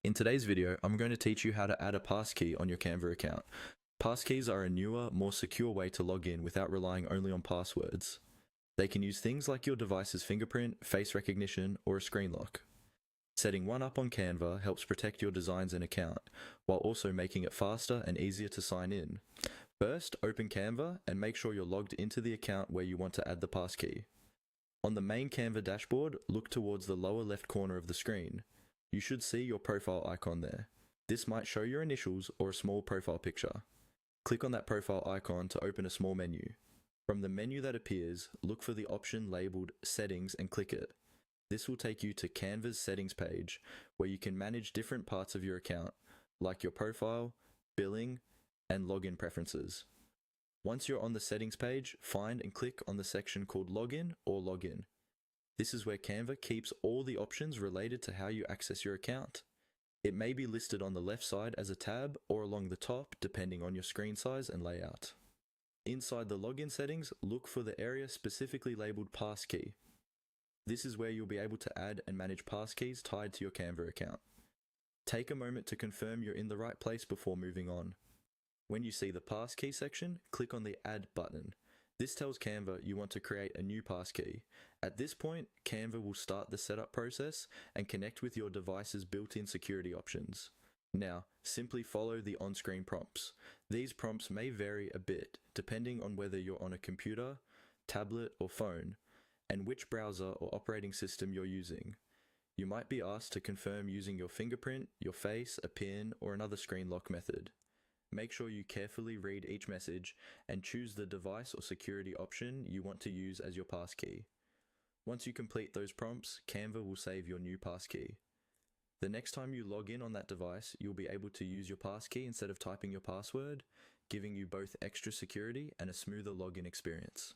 In today's video, I'm going to teach you how to add a passkey on your Canva account. Passkeys are a newer, more secure way to log in without relying only on passwords. They can use things like your device's fingerprint, face recognition, or a screen lock. Setting one up on Canva helps protect your designs and account, while also making it faster and easier to sign in. First, open Canva and make sure you're logged into the account where you want to add the passkey. On the main Canva dashboard, look towards the lower left corner of the screen. You should see your profile icon there. This might show your initials or a small profile picture. Click on that profile icon to open a small menu. From the menu that appears, look for the option labeled Settings and click it. This will take you to Canva's settings page, where you can manage different parts of your account, like your profile, billing, and login preferences. Once you're on the settings page, find and click on the section called Login or Login. This is where Canva keeps all the options related to how you access your account. It may be listed on the left side as a tab or along the top depending on your screen size and layout. Inside the login settings, look for the area specifically labeled Passkey. This is where you'll be able to add and manage passkeys tied to your Canva account. Take a moment to confirm you're in the right place before moving on. When you see the Passkey section, click on the Add button. This tells Canva you want to create a new passkey. At this point, Canva will start the setup process and connect with your device's built-in security options. Now, simply follow the on-screen prompts. These prompts may vary a bit depending on whether you're on a computer, tablet, or phone, and which browser or operating system you're using. You might be asked to confirm using your fingerprint, your face, a PIN, or another screen lock method. Make sure you carefully read each message and choose the device or security option you want to use as your passkey. Once you complete those prompts, Canva will save your new passkey. The next time you log in on that device, you'll be able to use your passkey instead of typing your password, giving you both extra security and a smoother login experience.